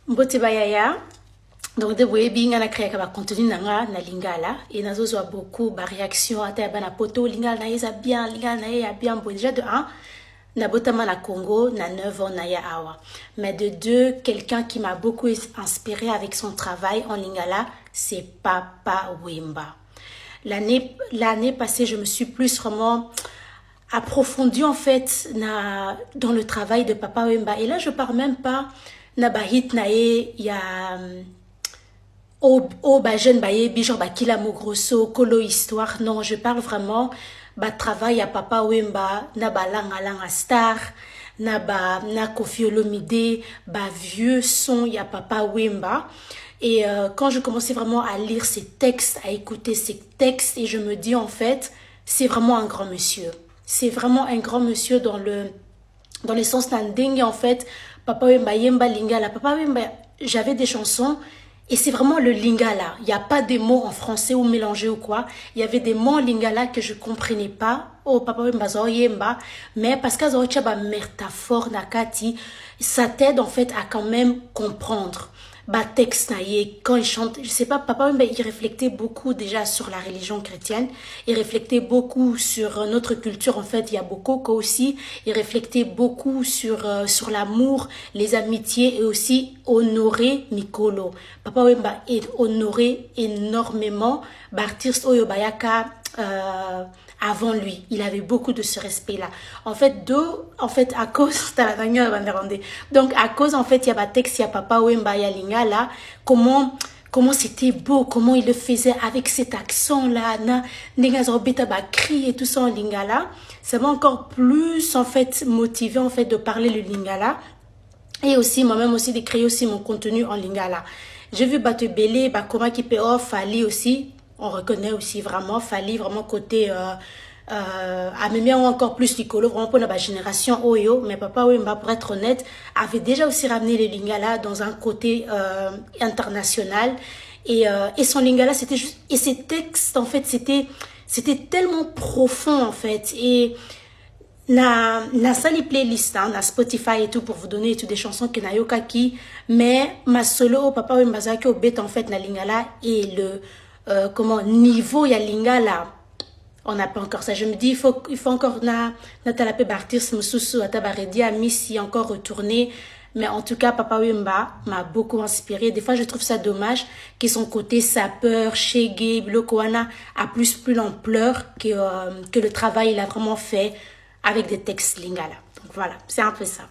Mbote bayaya. Donc de boye binga na créer ka contenu nanga na lingala et nazo zo beaucoup ba réaction ata ba na poto lingala na yeza bien lingala na ya bien bon déjà de un na botama na Congo na 9 ans na ya awa mais de deux quelqu'un qui m'a beaucoup inspiré avec son travail en lingala c'est Papa Wemba. L'année passée je me suis plus vraiment approfondie en fait dans le travail de Papa Wemba et là je parle même pas na bahit na ye ya ba jeune ba yebi genre ba kila mogrosso kolo histoire non je parle vraiment ba travail à Papa Wemba na ba langa star na Koffi Olomide ba vieux son ya Papa Wemba et quand je commençais vraiment à lire ces textes à écouter ces textes et je me dis en fait c'est vraiment un grand monsieur, c'est vraiment un grand monsieur dans le sens d'ending en fait Papa Wemba yemba lingala Papa Wemba j'avais des chansons et c'est vraiment le lingala. Il n'y a pas des mots en français ou mélangés ou quoi. Il y avait des mots en lingala que je comprenais pas. Oh, papa wemba zo yemba. Mais parce que zo tchaba métaphore nakati, ça t'aide en fait à quand même comprendre. Bah texte naïe quand il chante, je sais pas, papa wemba il réfléchit beaucoup déjà sur la religion chrétienne. Il réfléchit beaucoup sur notre culture en fait. Il y a beaucoup aussi. Il réfléchit beaucoup sur l'amour, les amitiés et aussi honorer Mikolo. Papa Wemba est honoré énormément l'artiste Oyo Bayaka avant lui. Il avait beaucoup de ce respect-là. En fait, à cause donc à cause en fait, il y a un texte, il y a Papa Wemba Yalinga là, comment c'était beau, comment il le faisait avec cet accent-là, cri et tout ça en lingala. Ça m'a encore plus en fait motivé en fait de parler le lingala. Et aussi, moi-même aussi, de créer aussi mon contenu en lingala. J'ai vu Bato Belé, Bakoma qui peut Fali aussi. On reconnaît aussi vraiment Fali, vraiment côté à même encore plus Nicolo, vraiment pour la génération Oyo. Mais Papa Wemba, pour être honnête, avait déjà aussi ramené le lingala dans un côté international. Et son lingala, c'était juste... Et ses textes, en fait, c'était tellement profond, en fait. Et... na sali playlist na Spotify et tout pour vous donner toutes des chansons que na yokaki mais ma solo Papa Wemba zaki obet en fait na lingala et le niveau ya lingala on n'a pas encore ça je me dis il faut encore na talape bartis mususu atabaredi ami si encore retourner mais en tout cas Papa Wemba m'a beaucoup inspiré des fois je trouve ça dommage que son côté sapeur shege blokoana a plus l'ampleur que le travail il a vraiment fait avec des textes lingala. Donc voilà, c'est un peu ça.